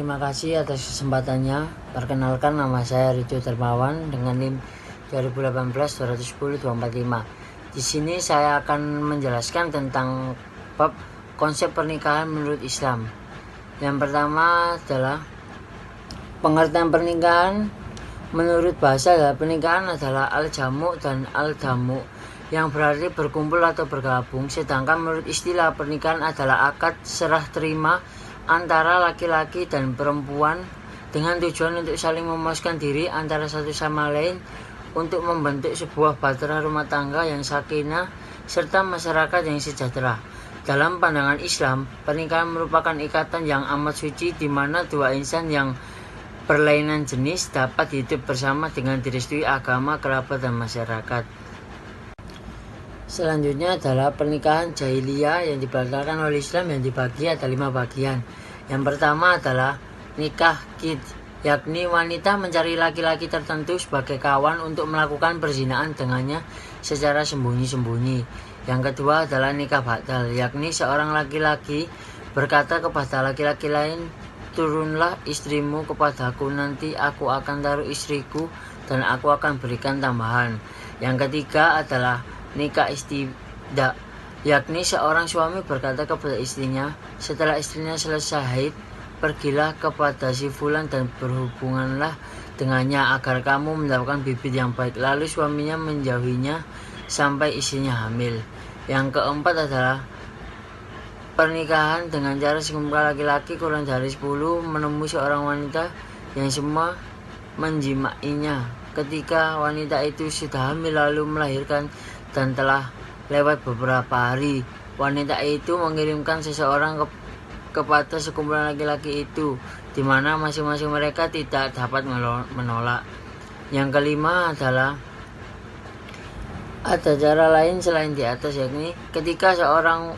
terima kasih atas kesempatannya. Perkenalkan, nama saya Ridho Dermawan dengan NIM 2018-210-245. Di sini saya akan menjelaskan tentang bab konsep pernikahan menurut Islam. Yang pertama adalah pengertian pernikahan. Menurut bahasa pernikahan adalah al-jamu dan al-damu, yang berarti berkumpul atau bergabung. Sedangkan menurut istilah pernikahan adalah akad serah terima antara laki-laki dan perempuan dengan tujuan untuk saling memuaskan diri antara satu sama lain untuk membentuk sebuah bahtera rumah tangga yang sakinah serta masyarakat yang sejahtera. Dalam pandangan Islam, pernikahan merupakan ikatan yang amat suci di mana dua insan yang berlainan jenis dapat hidup bersama dengan direstui agama, kerabat, dan masyarakat. Selanjutnya adalah pernikahan jahiliyah yang dibatalkan oleh Islam yang dibagi ada 5 bagian. Yang pertama adalah nikah qid, yakni wanita mencari laki-laki tertentu sebagai kawan untuk melakukan perzinahan dengannya secara sembunyi-sembunyi. Yang kedua adalah nikah batal, yakni seorang laki-laki berkata kepada laki-laki lain, "Turunlah istrimu kepadaku, nanti aku akan taruh istriku dan aku akan berikan tambahan." Yang ketiga adalah nikah istibda, yakni seorang suami berkata kepada istrinya setelah istrinya selesai haid, "Pergilah kepada si fulan dan berhubunganlah dengannya agar kamu mendapatkan bibit yang baik." Lalu suaminya menjauhinya sampai istrinya hamil. Yang keempat adalah pernikahan dengan cara sekumpulan laki-laki kurang dari 10 menemui seorang wanita yang semua menjimainya. Ketika wanita itu sudah hamil lalu melahirkan dan telah lewat beberapa hari, wanita itu mengirimkan seseorang kepada sekumpulan laki-laki itu, di mana masing-masing mereka tidak dapat menolak. Yang kelima adalah ada cara lain selain di atas, yakni ketika seorang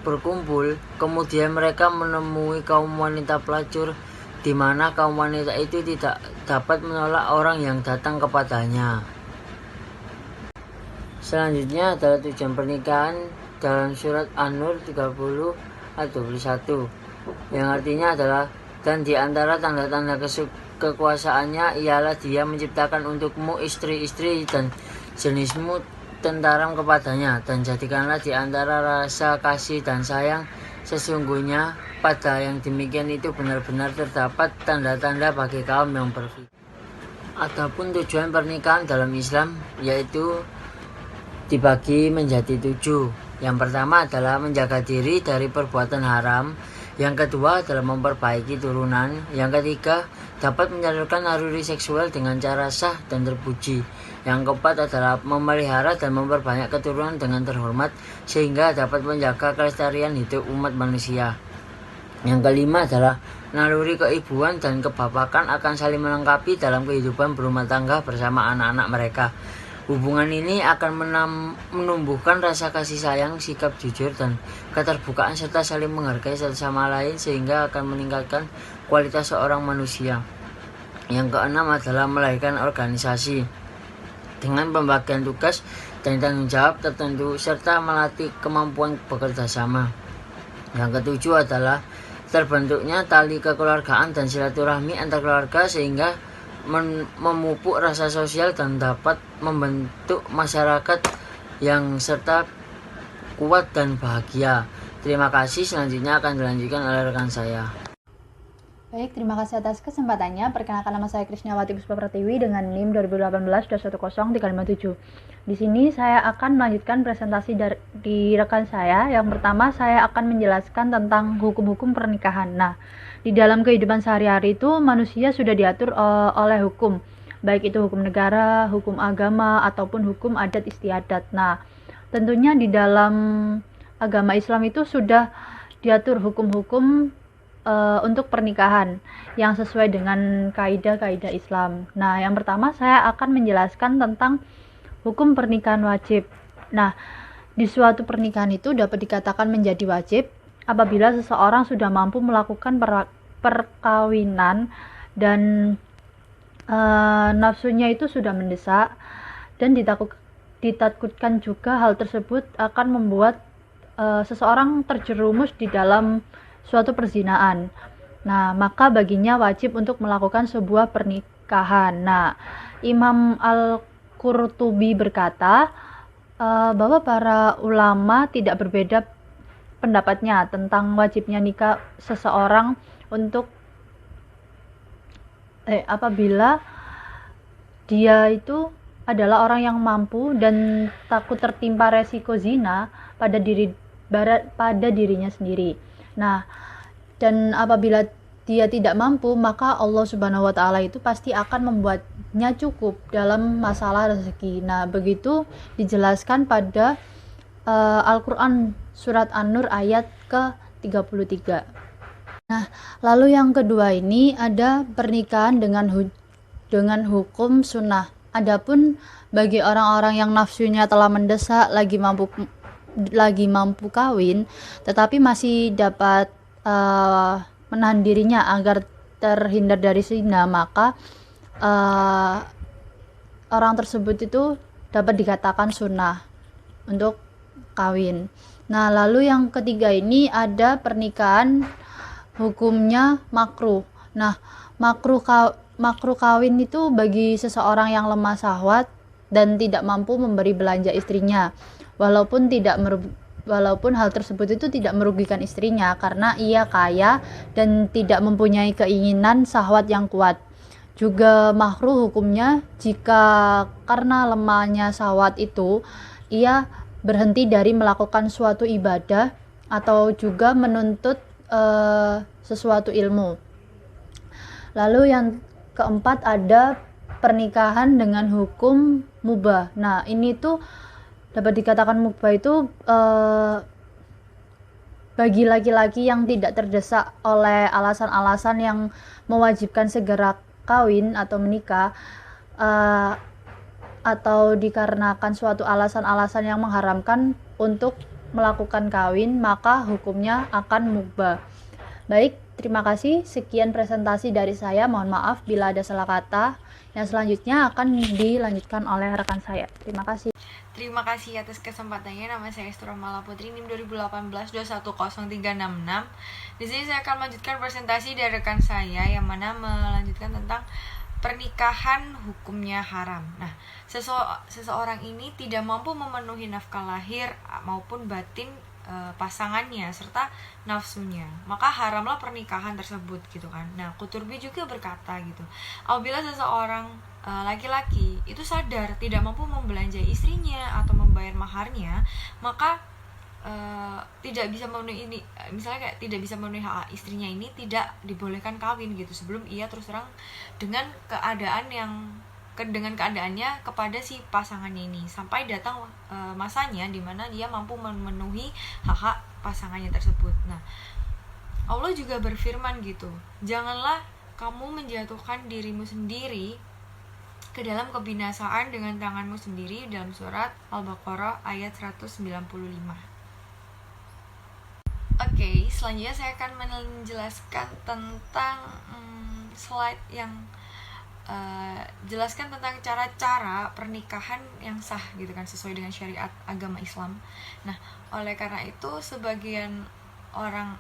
berkumpul, kemudian mereka menemui kaum wanita pelacur, di mana kaum wanita itu tidak dapat menolak orang yang datang kepadanya. Selanjutnya adalah tujuan pernikahan dalam surat An-Nur 30 ayat 21, yang artinya adalah, "Dan di antara tanda-tanda kekuasaannya ialah Dia menciptakan untukmu istri-istri dan jenismu tentaram kepadanya, dan jadikanlah di antara rasa kasih dan sayang. Sesungguhnya pada yang demikian itu benar-benar terdapat tanda-tanda bagi kaum yang berpikir." Adapun tujuan pernikahan dalam Islam yaitu dibagi menjadi 7. Yang pertama adalah menjaga diri dari perbuatan haram. Yang kedua adalah memperbaiki turunan. Yang ketiga dapat menyalurkan naluri seksual dengan cara sah dan terpuji. Yang keempat adalah memelihara dan memperbanyak keturunan dengan terhormat sehingga dapat menjaga kelestarian hidup umat manusia. Yang kelima adalah naluri keibuan dan kebapakan akan saling melengkapi dalam kehidupan berumah tangga bersama anak-anak mereka. Hubungan ini akan menumbuhkan rasa kasih sayang, sikap jujur, dan keterbukaan serta saling menghargai satu sama lain sehingga akan meningkatkan kualitas seorang manusia. Yang keenam adalah melahirkan organisasi dengan pembagian tugas dan tanggung jawab tertentu serta melatih kemampuan bekerja sama. Yang ketujuh adalah terbentuknya tali kekeluargaan dan silaturahmi antar keluarga sehingga memupuk rasa sosial dan dapat membentuk masyarakat yang serta kuat dan bahagia. Terima kasih. Selanjutnya akan dilanjutkan oleh rekan saya. Baik, terima kasih atas kesempatannya. Perkenalkan, nama saya Krisnawati Puspa Pratiwi dengan NIM 2018-210-357. Di sini saya akan melanjutkan presentasi dari rekan saya. Yang pertama, saya akan menjelaskan tentang hukum-hukum pernikahan. Nah, di dalam kehidupan sehari-hari itu manusia sudah diatur oleh hukum, baik itu hukum negara, hukum agama, ataupun hukum adat istiadat. Nah, tentunya di dalam agama Islam itu sudah diatur hukum-hukum untuk pernikahan yang sesuai dengan kaidah-kaidah Islam. Nah, yang pertama saya akan menjelaskan tentang hukum pernikahan wajib. Nah, di suatu pernikahan itu dapat dikatakan menjadi wajib apabila seseorang sudah mampu melakukan perkawinan dan nafsunya itu sudah mendesak, dan ditakutkan juga hal tersebut akan membuat seseorang terjerumus di dalam suatu perzinaan. Nah, maka baginya wajib untuk melakukan sebuah pernikahan. Nah, Imam Al-Qurtubi berkata bahwa para ulama tidak berbeda pendapatnya tentang wajibnya nikah seseorang untuk apabila dia itu adalah orang yang mampu dan takut tertimpa resiko zina pada dirinya sendiri. Nah, dan apabila dia tidak mampu, maka Allah Subhanahu wa taala itu pasti akan membuatnya cukup dalam masalah rezeki. Nah, begitu dijelaskan pada Al-Qur'an surat An-Nur ayat ke-33. Nah, lalu yang kedua ini ada pernikahan dengan hukum sunnah. Adapun bagi orang-orang yang nafsunya telah mendesak lagi mampu kawin, tetapi masih dapat menahan dirinya agar terhindar dari zina, maka orang tersebut itu dapat dikatakan sunnah untuk kawin. Nah, lalu yang ketiga ini ada pernikahan hukumnya makruh. Nah, makruh kawin itu bagi seseorang yang lemah syahwat dan tidak mampu memberi belanja istrinya, walaupun hal tersebut itu tidak merugikan istrinya karena ia kaya dan tidak mempunyai keinginan syahwat yang kuat. Juga makruh hukumnya jika karena lemahnya syahwat itu ia berhenti dari melakukan suatu ibadah atau juga menuntut sesuatu ilmu. Lalu yang keempat ada pernikahan dengan hukum mubah. Nah, ini tuh dapat dikatakan mubah itu bagi laki-laki yang tidak terdesak oleh alasan-alasan yang mewajibkan segera kawin atau menikah, atau dikarenakan suatu alasan-alasan yang mengharamkan untuk melakukan kawin, maka hukumnya akan mubah. Baik, terima kasih. Sekian presentasi dari saya. Mohon maaf bila ada salah kata. Yang selanjutnya akan dilanjutkan oleh rekan saya. Terima kasih. Terima kasih atas kesempatannya. Nama saya Estura Mala Putri, NIM 2018-210366. Di sini saya akan melanjutkan presentasi dari rekan saya yang mana melanjutkan tentang pernikahan hukumnya haram. Nah, seseorang ini tidak mampu memenuhi nafkah lahir maupun batin pasangannya serta nafsunya, maka haramlah pernikahan tersebut gitu kan. Nah, Qurtubi juga berkata gitu, apabila seseorang laki-laki itu sadar tidak mampu membelanja istrinya atau membayar maharnya, maka tidak bisa memenuhi ini, misalnya kayak tidak bisa memenuhi hak istrinya ini, tidak dibolehkan kawin gitu sebelum ia terus terang dengan keadaannya kepada si pasangannya ini sampai datang masanya di mana dia mampu memenuhi hak-hak pasangannya tersebut. Nah, Allah juga berfirman gitu, janganlah kamu menjatuhkan dirimu sendiri ke dalam kebinasaan dengan tanganmu sendiri, dalam surat Al-Baqarah ayat 195. Oke, selanjutnya saya akan menjelaskan tentang slide yang jelaskan tentang cara-cara pernikahan yang sah gitu kan, sesuai dengan syariat agama Islam. Nah, oleh karena itu sebagai seorang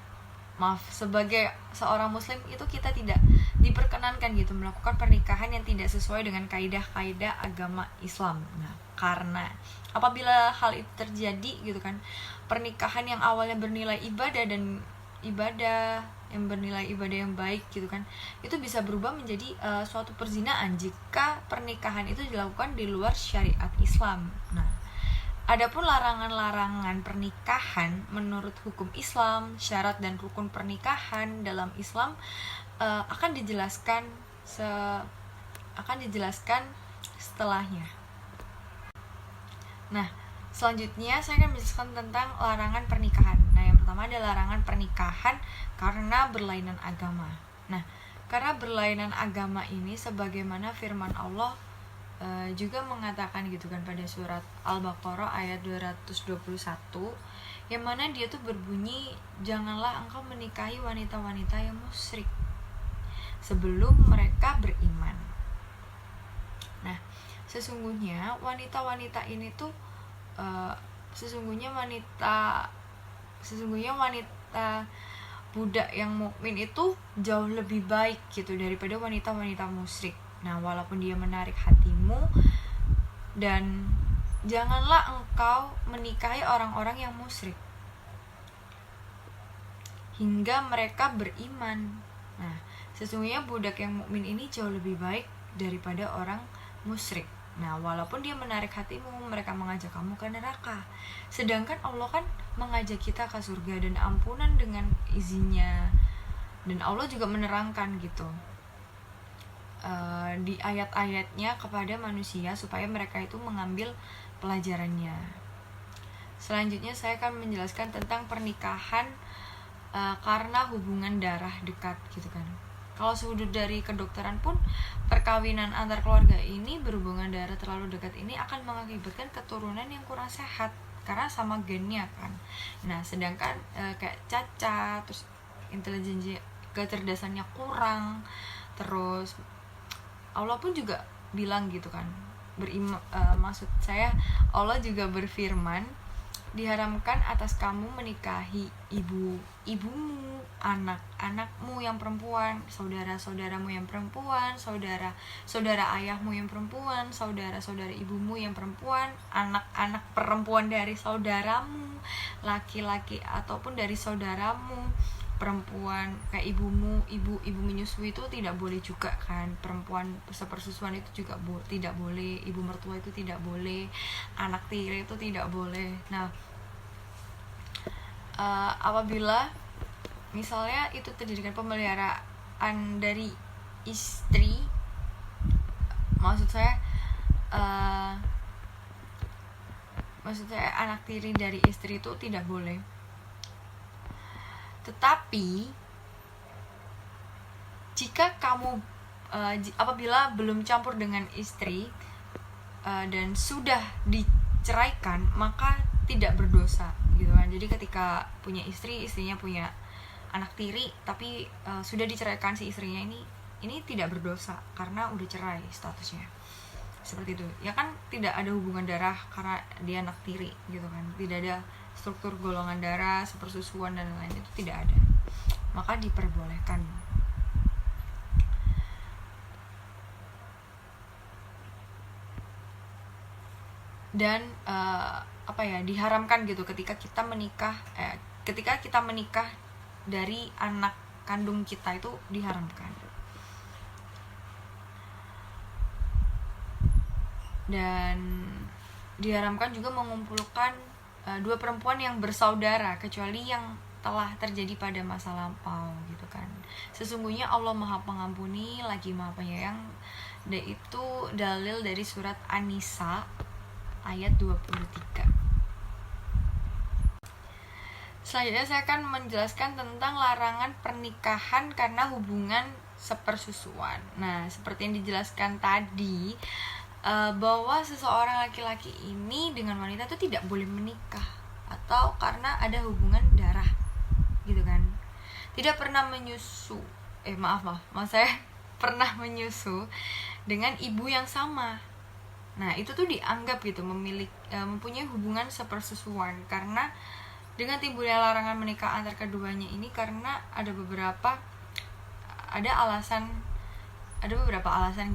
muslim itu kita tidak diperkenankan gitu melakukan pernikahan yang tidak sesuai dengan kaidah-kaidah agama Islam. Nah, karena apabila hal itu terjadi gitu kan, pernikahan yang awalnya bernilai ibadah yang baik gitu kan, itu bisa berubah menjadi suatu perzinaan jika pernikahan itu dilakukan di luar syariat Islam. Nah, adapun larangan-larangan pernikahan menurut hukum Islam, syarat dan rukun pernikahan dalam Islam akan dijelaskan setelahnya. Nah, selanjutnya saya akan menjelaskan tentang larangan pernikahan. Nah, yang pertama adalah larangan pernikahan karena berlainan agama. Nah, karena berlainan agama ini sebagaimana firman Allah juga mengatakan gitu kan pada surat Al-Baqarah ayat 221, yang mana dia tuh berbunyi, janganlah engkau menikahi wanita-wanita yang musyrik sebelum mereka beriman. Nah, sesungguhnya wanita budak yang mukmin itu jauh lebih baik gitu daripada wanita-wanita musyrik. Nah, walaupun dia menarik hatimu, dan janganlah engkau menikahi orang-orang yang musyrik hingga mereka beriman. Nah, sesungguhnya budak yang mukmin ini jauh lebih baik daripada orang musyrik. Nah, walaupun dia menarik hatimu, mereka mengajak kamu ke neraka. Sedangkan Allah kan mengajak kita ke surga dan ampunan dengan izinnya. Dan Allah juga menerangkan gitu di ayat-ayatnya kepada manusia supaya mereka itu mengambil pelajarannya. Selanjutnya saya akan menjelaskan tentang pernikahan karena hubungan darah dekat gitu kan. Kalau sudut dari kedokteran pun, perkawinan antar keluarga ini berhubungan darah terlalu dekat ini akan mengakibatkan keturunan yang kurang sehat karena sama gennya kan. Nah, sedangkan kayak cacat, terus intelijensi kecerdasannya kurang, terus Allah pun juga bilang gitu kan. Maksud saya, Allah juga berfirman, diharamkan atas kamu menikahi ibumu, anak-anakmu yang perempuan, saudara-saudaramu yang perempuan, saudara ayahmu yang perempuan, saudara-saudara ibumu yang perempuan, anak-anak perempuan dari saudaramu, laki-laki ataupun dari saudaramu perempuan, kayak ibu menyusui itu tidak boleh juga kan, perempuan sepersusuan itu juga tidak boleh, ibu mertua itu tidak boleh, anak tiri itu tidak boleh. Nah, apabila misalnya itu terjadikan pemeliharaan dari istri, maksud saya anak tiri dari istri itu tidak boleh. Tetapi jika kamu apabila belum campur dengan istri dan sudah diceraikan, maka tidak berdosa gitu kan. Jadi ketika punya istri, istrinya punya anak tiri tapi sudah diceraikan si istrinya, ini tidak berdosa karena udah cerai statusnya. Seperti itu. Ya kan tidak ada hubungan darah karena dia anak tiri gitu kan. Tidak ada struktur golongan darah, sepersusuan dan lain-lain, itu tidak ada. Maka diperbolehkan. Dan diharamkan gitu ketika kita menikah dari anak kandung kita, itu diharamkan. Dan diharamkan juga mengumpulkan dua perempuan yang bersaudara kecuali yang telah terjadi pada masa lampau gitu kan. Sesungguhnya Allah Maha Pengampuni lagi Maha Penyayang. Dan itu dalil dari surat An-Nisa ayat 23. Selanjutnya saya akan menjelaskan tentang larangan pernikahan karena hubungan sepersusuan. Nah, seperti yang dijelaskan tadi, bahwa seseorang laki-laki ini dengan wanita itu tidak boleh menikah atau karena ada hubungan darah gitu kan. Tidak pernah menyusu saya pernah menyusu dengan ibu yang sama. Nah, itu tuh dianggap gitu mempunyai hubungan sepersusuan, karena dengan timbulnya larangan menikah antar keduanya ini karena ada beberapa alasan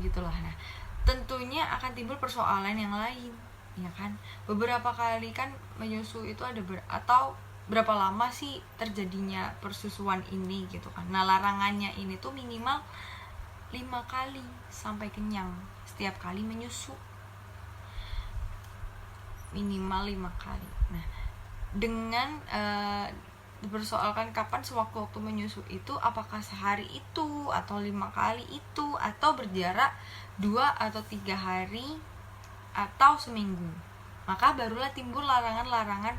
gitulah. Nah, tentunya akan timbul persoalan yang lain, ya kan? Beberapa kali kan menyusu itu atau berapa lama sih terjadinya persusuan ini gitu kan. Nah, larangannya ini tuh minimal 5 kali sampai kenyang setiap kali menyusu. Minimal 5 kali. Nah, dengan dipersoalkan kapan sewaktu-waktu menyusu itu, apakah sehari itu atau 5 kali itu, atau berjarak 2 atau 3 hari atau seminggu, maka barulah timbul larangan-larangan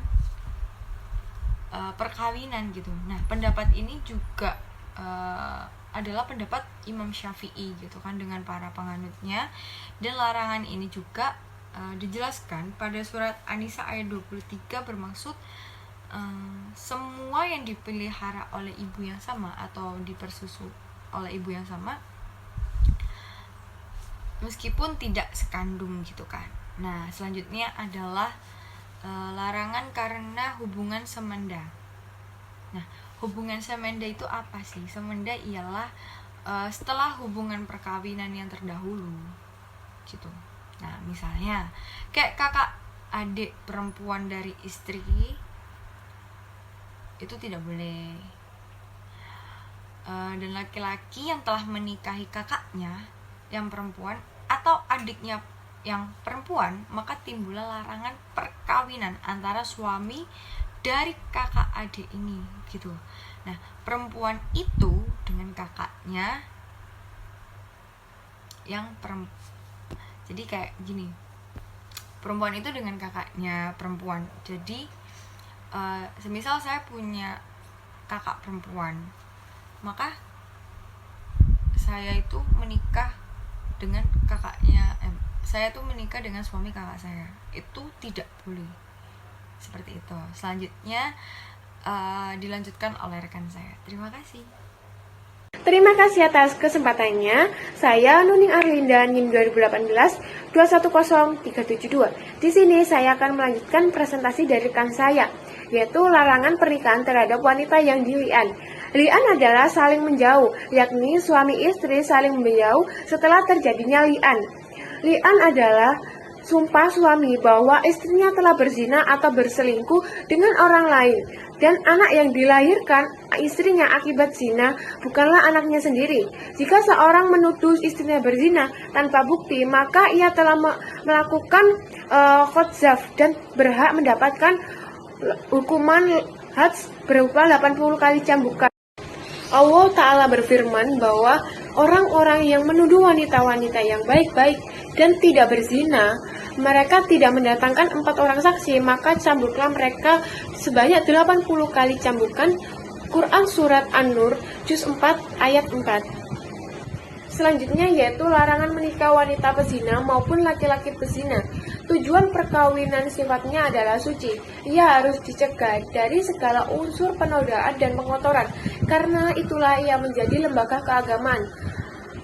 perkawinan gitu. Nah, pendapat ini juga adalah pendapat Imam Syafi'i gitu kan dengan para penganutnya. Dan larangan ini juga dijelaskan pada surat An-Nisa ayat 23, bermaksud semua yang dipelihara oleh ibu yang sama atau dipersusu oleh ibu yang sama meskipun tidak sekandung gitu kan. Nah, selanjutnya adalah larangan karena hubungan semenda. Nah, hubungan semenda itu apa sih? Semenda ialah setelah hubungan perkawinan yang terdahulu gitu. Nah misalnya kayak kakak adik perempuan dari istri itu tidak boleh, dan laki-laki yang telah menikahi kakaknya yang perempuan atau adiknya yang perempuan, maka timbullah larangan perkawinan antara suami dari kakak adik ini gitu. Nah perempuan itu dengan kakaknya yang jadi kayak gini, perempuan itu dengan kakaknya perempuan. Jadi semisal saya punya kakak perempuan, maka saya itu menikah dengan kakaknya, saya tuh menikah dengan suami kakak saya, itu tidak boleh seperti itu. Selanjutnya dilanjutkan oleh rekan saya. Terima kasih. Terima kasih atas kesempatannya. Saya Nuning Arlinda, NIM 2018-210372. Di sini saya akan melanjutkan presentasi dari rekan saya, yaitu larangan pernikahan terhadap wanita yang dili'an. Li'an adalah saling menjauh, yakni suami istri saling menjauh setelah terjadinya li'an. Li'an adalah sumpah suami bahwa istrinya telah berzina atau berselingkuh dengan orang lain, dan anak yang dilahirkan istrinya akibat zina bukanlah anaknya sendiri. Jika seorang menuduh istrinya berzina tanpa bukti, maka ia telah melakukan khodzaf dan berhak mendapatkan hukuman hads berupa 80 kali cambukan. Allah Ta'ala berfirman bahwa orang-orang yang menuduh wanita-wanita yang baik-baik dan tidak berzina, mereka tidak mendatangkan 4 orang saksi, maka cambuklah mereka sebanyak 80 kali cambukan. Quran Surat An-Nur, Juz 4, ayat 4. Selanjutnya yaitu larangan menikah wanita pezina maupun laki-laki pezina. Tujuan perkawinan sifatnya adalah suci. Ia harus dicegah dari segala unsur penodaan dan pengotoran, karena itulah ia menjadi lembaga keagamaan.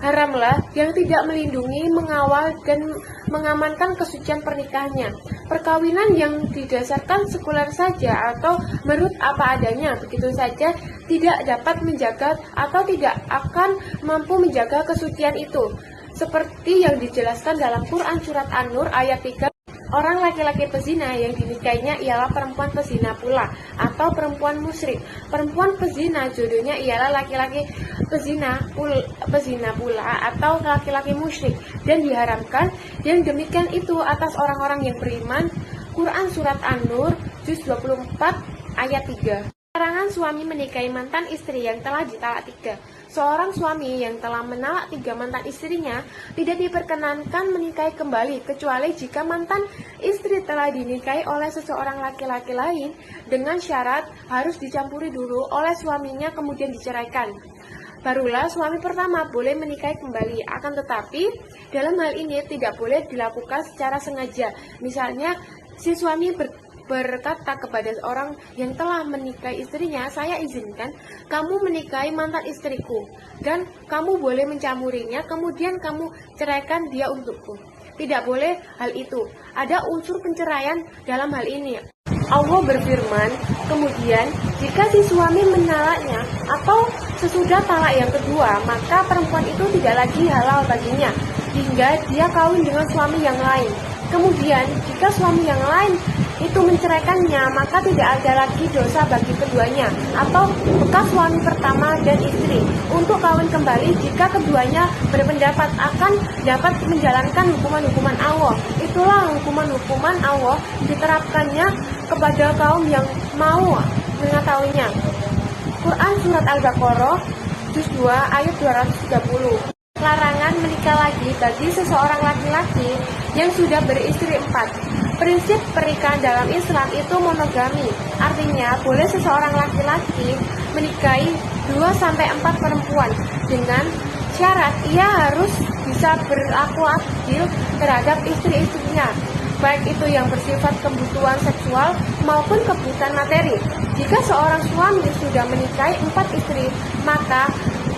Haramlah yang tidak melindungi, mengawal, dan mengamankan kesucian pernikahannya. Perkawinan yang didasarkan sekuler saja atau menurut apa adanya begitu saja tidak dapat menjaga atau tidak akan mampu menjaga kesucian itu. Seperti yang dijelaskan dalam Quran Surat An-Nur ayat 3. Orang laki-laki pezina yang dinikahinya ialah perempuan pezina pula atau perempuan musyrik. Perempuan pezina jodohnya ialah laki-laki pezina pula atau laki-laki musyrik, dan diharamkan yang demikian itu atas orang-orang yang beriman. Quran Surat An-Nur Juz 24 ayat 3. Larangan suami menikahi mantan istri yang telah ditalak 3. Seorang suami yang telah menalak 3 mantan istrinya tidak diperkenankan menikahi kembali, kecuali jika mantan istri telah dinikahi oleh seseorang laki-laki lain dengan syarat harus dicampuri dulu oleh suaminya kemudian diceraikan. Barulah suami pertama boleh menikahi kembali, akan tetapi dalam hal ini tidak boleh dilakukan secara sengaja. Misalnya si suami berkata kepada orang yang telah menikahi istrinya, saya izinkan kamu menikahi mantan istriku dan kamu boleh mencampurinya, kemudian kamu ceraikan dia untukku. Tidak boleh hal itu. Ada unsur penceraian dalam hal ini. Allah berfirman, kemudian jika si suami menalaknya atau sesudah talak yang kedua, maka perempuan itu tidak lagi halal baginya hingga dia kawin dengan suami yang lain. Kemudian jika suami yang lain itu menceraikannya, maka tidak ada lagi dosa bagi keduanya atau bekas suami pertama dan istri untuk kawin kembali jika keduanya berpendapat akan dapat menjalankan hukuman-hukuman Allah. Itulah hukuman-hukuman Allah diterapkannya kepada kaum yang mau mengetahuinya. Quran Surat Al-Baqarah Juz 2 ayat 230. Larangan menikah lagi bagi seseorang laki-laki yang sudah beristri 4. Prinsip pernikahan dalam Islam itu monogami. Artinya boleh seseorang laki-laki menikahi 2-4 perempuan dengan syarat ia harus bisa berlaku adil terhadap istri-istrinya, baik itu yang bersifat kebutuhan seksual maupun kebutuhan materi. Jika seorang suami sudah menikahi 4 istri, maka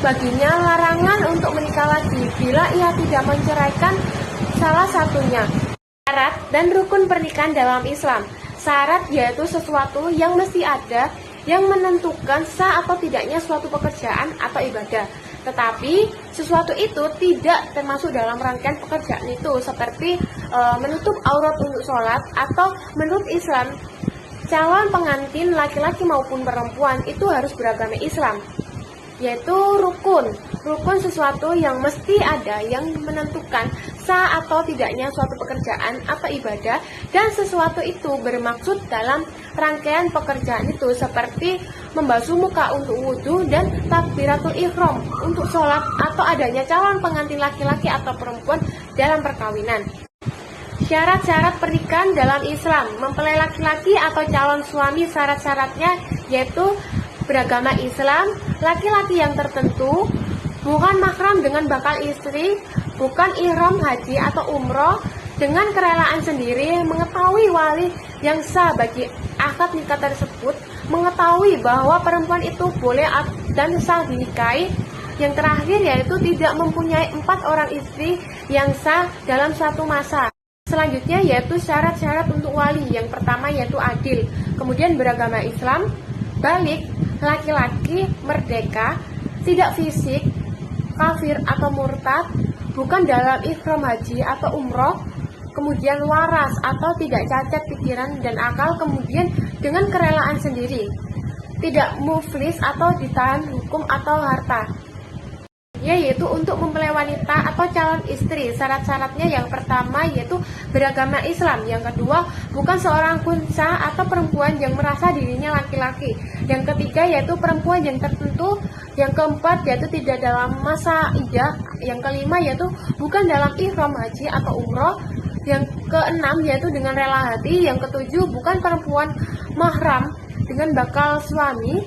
baginya larangan untuk menikah lagi bila ia tidak menceraikan salah satunya. Syarat dan rukun pernikahan dalam Islam. Syarat yaitu sesuatu yang mesti ada yang menentukan sah atau tidaknya suatu pekerjaan atau ibadah. Tetapi sesuatu itu tidak termasuk dalam rangkaian pekerjaan itu, seperti menutup aurat untuk sholat, atau menurut Islam calon pengantin laki-laki maupun perempuan itu harus beragama Islam, yaitu rukun sesuatu yang mesti ada yang menentukan sah atau tidaknya suatu pekerjaan atau ibadah, dan sesuatu itu bermaksud dalam rangkaian pekerjaan itu, seperti membasuh muka untuk wudhu dan takbiratul ihram untuk sholat, atau adanya calon pengantin laki-laki atau perempuan dalam perkawinan. Syarat-syarat pernikahan dalam Islam, mempelai laki-laki atau calon suami syarat-syaratnya yaitu beragama Islam, laki-laki yang tertentu, bukan mahram dengan bakal istri, bukan ihram haji atau umroh, dengan kerelaan sendiri, mengetahui wali yang sah bagi akad nikah tersebut, mengetahui bahwa perempuan itu boleh dan sah dinikahi. Yang terakhir yaitu tidak mempunyai 4 orang istri yang sah dalam satu masa. Selanjutnya yaitu syarat-syarat untuk wali. Yang pertama yaitu adil, kemudian beragama Islam, balik, laki-laki, merdeka, tidak fisik, kafir atau murtad, bukan dalam ihram haji atau umroh, kemudian waras atau tidak cacat pikiran dan akal, kemudian dengan kerelaan sendiri, tidak muflis atau ditahan hukum atau harta. Yaitu untuk mempelai wanita atau calon istri, syarat-syaratnya yang pertama yaitu beragama Islam, yang kedua bukan seorang kunsa atau perempuan yang merasa dirinya laki-laki, yang ketiga yaitu perempuan yang tertentu, yang keempat yaitu tidak dalam masa idah, yang kelima yaitu bukan dalam ihram haji atau umroh, yang keenam yaitu dengan rela hati, yang ketujuh bukan perempuan mahram dengan bakal suami,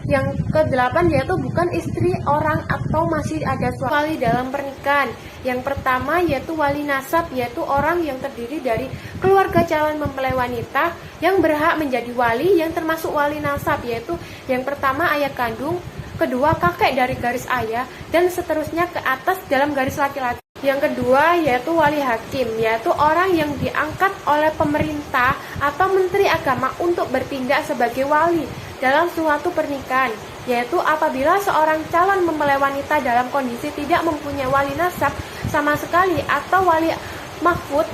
yang kedelapan yaitu bukan istri orang atau masih ada suami. Wali dalam pernikahan, yang pertama yaitu wali nasab, yaitu orang yang terdiri dari keluarga calon mempelai wanita yang berhak menjadi wali, yang termasuk wali nasab yaitu yang pertama ayah kandung, kedua kakek dari garis ayah, dan seterusnya ke atas dalam garis laki-laki. Yang kedua yaitu wali hakim, yaitu orang yang diangkat oleh pemerintah atau menteri agama untuk bertindak sebagai wali dalam suatu pernikahan, yaitu apabila seorang calon mempelai wanita dalam kondisi tidak mempunyai wali nasab sama sekali atau wali mahfud,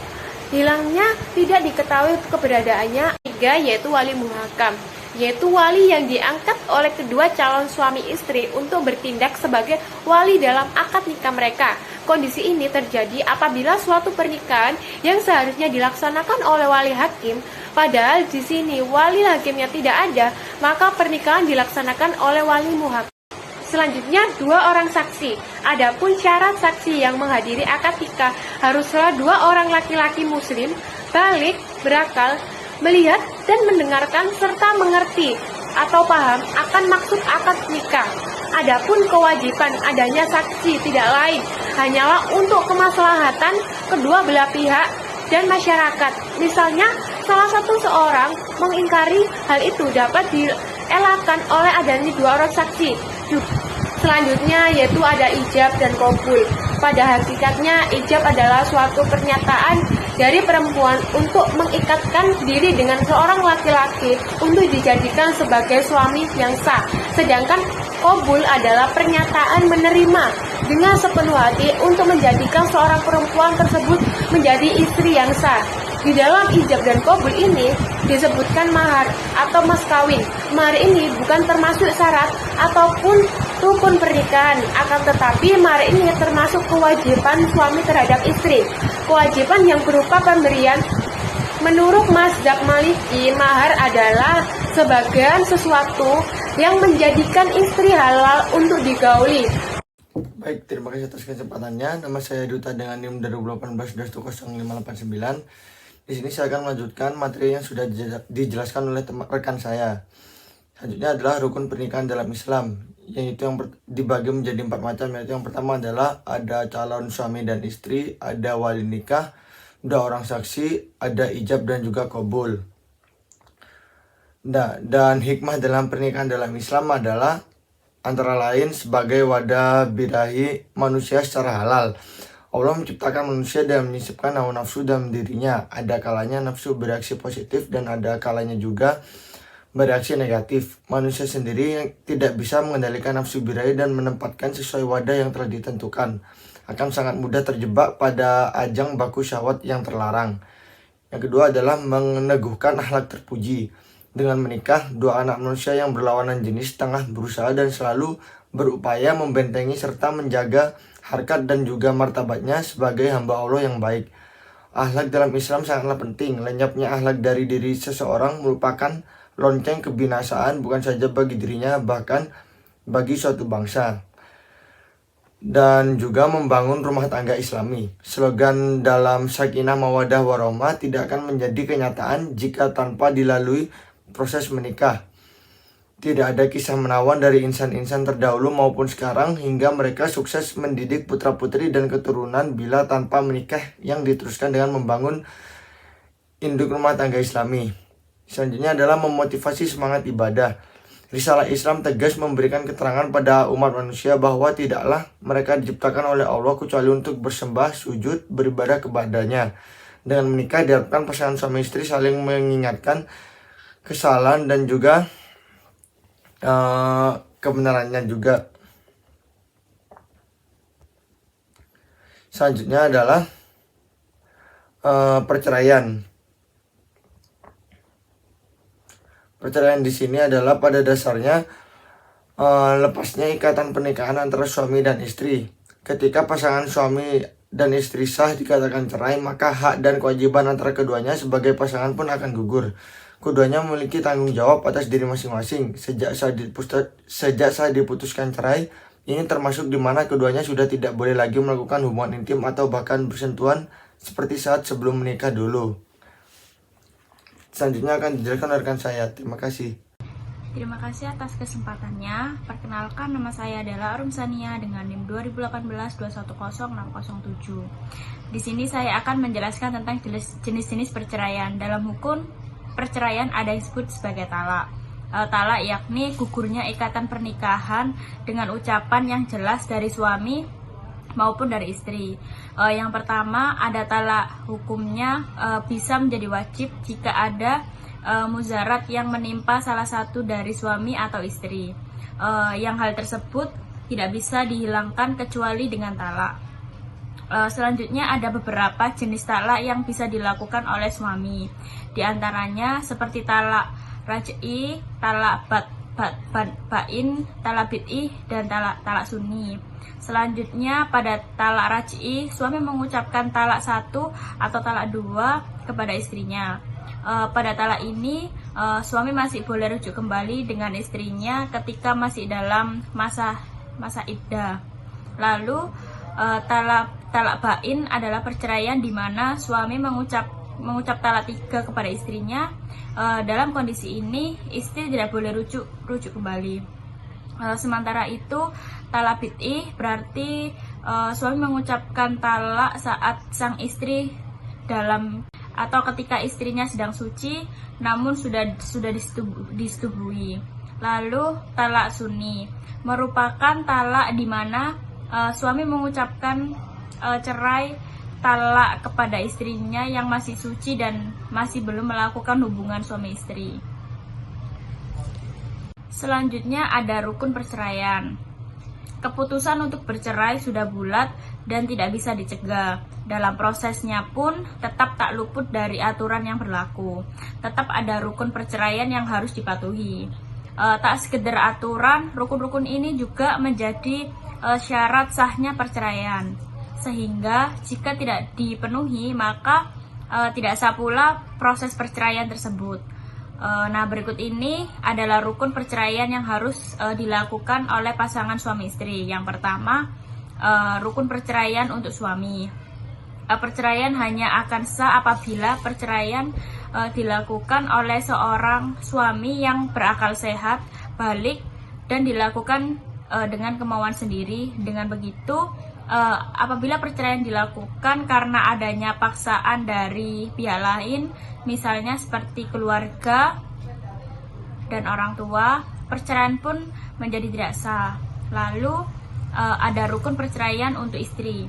hilangnya tidak diketahui keberadaannya. Tiga yaitu wali muhakam, yaitu wali yang diangkat oleh kedua calon suami istri untuk bertindak sebagai wali dalam akad nikah mereka. Kondisi ini terjadi apabila suatu pernikahan yang seharusnya dilaksanakan oleh wali hakim, padahal di sini wali hakimnya tidak ada, maka pernikahan dilaksanakan oleh wali muhakam. Selanjutnya, 2 orang saksi. Adapun syarat saksi yang menghadiri akad nikah haruslah 2 orang laki-laki muslim, balik, berakal, melihat dan mendengarkan serta mengerti atau paham akan maksud akad nikah. Adapun kewajiban adanya saksi tidak lain hanyalah untuk kemaslahatan kedua belah pihak dan masyarakat. Misalnya, salah satu seorang mengingkari hal itu dapat dielakkan oleh adanya 2 orang saksi. Selanjutnya yaitu ada ijab dan qabul. Pada hakikatnya, ijab adalah suatu pernyataan dari perempuan untuk mengikatkan diri dengan seorang laki-laki untuk dijadikan sebagai suami yang sah. Sedangkan qabul adalah pernyataan menerima dengan sepenuh hati untuk menjadikan seorang perempuan tersebut menjadi istri yang sah. Di dalam ijab dan qabul ini disebutkan mahar atau mas kawin. Mahar ini bukan termasuk syarat ataupun rukun pernikahan, akan tetapi mahar ini termasuk kewajiban suami terhadap istri. Kewajiban yang berupa pemberian. Menurut mazhab Maliki, mahar adalah sebagian sesuatu yang menjadikan istri halal untuk digauli. Baik, terima kasih atas kesempatannya. Nama saya Duta dengan NIM 2018-0589. Di sini saya akan melanjutkan materi yang sudah dijelaskan oleh rekan saya. Selanjutnya adalah rukun pernikahan dalam Islam, yaitu yang dibagi menjadi 4 macam. Yaitu yang pertama adalah ada calon suami dan istri, ada wali nikah, 2 orang saksi, ada ijab dan juga qabul. Dan hikmah dalam pernikahan dalam Islam adalah antara lain sebagai wadah birahi manusia secara halal. Allah menciptakan manusia dan menyisipkan hawa nafsu dalam dirinya. Ada kalanya nafsu bereaksi positif dan ada kalanya juga bereaksi negatif. Manusia sendiri yang tidak bisa mengendalikan nafsu birahi dan menempatkan sesuai wadah yang telah ditentukan, akan sangat mudah terjebak pada ajang baku syahwat yang terlarang. Yang kedua adalah meneguhkan akhlak terpuji. Dengan menikah, dua anak manusia yang berlawanan jenis tengah berusaha dan selalu berupaya membentengi serta menjaga harkat dan juga martabatnya sebagai hamba Allah yang baik. Akhlak dalam Islam sangatlah penting. Lenyapnya akhlak dari diri seseorang merupakan lonceng kebinasaan bukan saja bagi dirinya, bahkan bagi suatu bangsa. Dan juga membangun rumah tangga Islami. Slogan dalam Sakinah Mawaddah Warahmah tidak akan menjadi kenyataan jika tanpa dilalui proses menikah. Tidak ada kisah menawan dari insan-insan terdahulu maupun sekarang hingga mereka sukses mendidik putra-putri dan keturunan bila tanpa menikah yang diteruskan dengan membangun induk rumah tangga Islami. Selanjutnya adalah memotivasi semangat ibadah. Risalah Islam tegas memberikan keterangan pada umat manusia bahwa tidaklah mereka diciptakan oleh Allah kecuali untuk bersembah, sujud, beribadah kepadanya. Dengan menikah diharapkan pasangan suami istri saling mengingatkan kesalahan dan juga kebenarannya juga. Selanjutnya adalah perceraian. Perceraian di sini adalah pada dasarnya lepasnya ikatan pernikahan antara suami dan istri. Ketika pasangan suami dan istri sah dikatakan cerai, maka hak dan kewajiban antara keduanya sebagai pasangan pun akan gugur. Keduanya memiliki tanggung jawab atas diri masing-masing. Sejak saat diputuskan cerai, ini termasuk di mana keduanya sudah tidak boleh lagi melakukan hubungan intim atau bahkan bersentuhan seperti saat sebelum menikah dulu. Selanjutnya akan dijelaskan oleh rekan saya. Terima kasih. Terima kasih atas kesempatannya. Perkenalkan, nama saya adalah Arum Sania dengan NIM 2018-210607. Di sini saya akan menjelaskan tentang jenis-jenis perceraian. Dalam hukum perceraian ada yang disebut sebagai talak. Talak yakni gugurnya ikatan pernikahan dengan ucapan yang jelas dari suami maupun dari istri. Yang pertama ada talak, hukumnya bisa menjadi wajib jika ada muzarat yang menimpa salah satu dari suami atau istri. Yang hal tersebut tidak bisa dihilangkan kecuali dengan talak. Selanjutnya ada beberapa jenis talak yang bisa dilakukan oleh suami. Di antaranya seperti talak raj'i, talak bain, talak bid'ih, dan talak sunni. Selanjutnya pada talak raj'i, suami mengucapkan talak 1 atau talak 2 kepada istrinya. Pada talak ini suami masih boleh rujuk kembali dengan istrinya ketika masih dalam masa iddah. Lalu talak bain adalah perceraian di mana suami mengucap talak 3 kepada istrinya. Dalam kondisi ini istri tidak boleh rujuk kembali. Sementara itu talak bid'ih berarti suami mengucapkan talak saat sang istri dalam atau ketika istrinya sedang suci namun sudah disetubuhi. Lalu talak sunni merupakan talak di mana suami mengucapkan cerai talak kepada istrinya yang masih suci dan masih belum melakukan hubungan suami istri. Selanjutnya ada rukun perceraian. Keputusan untuk bercerai sudah bulat dan tidak bisa dicegah. Dalam prosesnya pun tetap tak luput dari aturan yang berlaku. Tetap ada rukun perceraian yang harus dipatuhi. Tak sekedar aturan, rukun-rukun ini juga menjadi syarat sahnya perceraian. Sehingga jika tidak dipenuhi maka tidak sah pula proses perceraian tersebut. Nah, berikut ini adalah rukun perceraian yang harus dilakukan oleh pasangan suami istri. Yang pertama, rukun perceraian untuk suami. Perceraian hanya akan sah apabila perceraian dilakukan oleh seorang suami yang berakal sehat, balik, dan dilakukan dengan kemauan sendiri. Dengan begitu, apabila perceraian dilakukan karena adanya paksaan dari pihak lain, misalnya seperti keluarga dan orang tua, perceraian pun menjadi tidak sah. Lalu ada rukun perceraian untuk istri.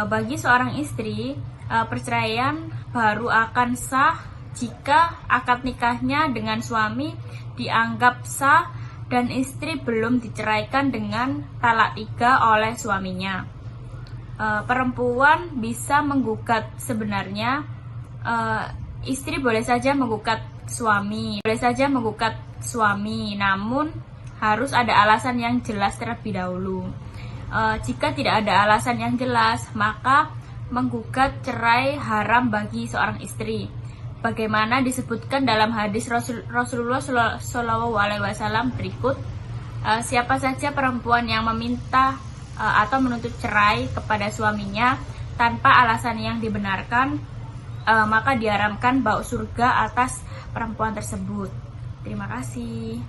Bagi seorang istri, perceraian baru akan sah jika akad nikahnya dengan suami dianggap sah dan istri belum diceraikan dengan talak 3 oleh suaminya. Perempuan bisa menggugat, sebenarnya istri boleh saja menggugat suami, namun harus ada alasan yang jelas terlebih dahulu. Jika tidak ada alasan yang jelas, maka menggugat cerai haram bagi seorang istri. Bagaimana disebutkan dalam hadis Rasulullah SAW berikut, siapa saja perempuan yang meminta atau menuntut cerai kepada suaminya tanpa alasan yang dibenarkan, maka diharamkan bau surga atas perempuan tersebut. Terima kasih.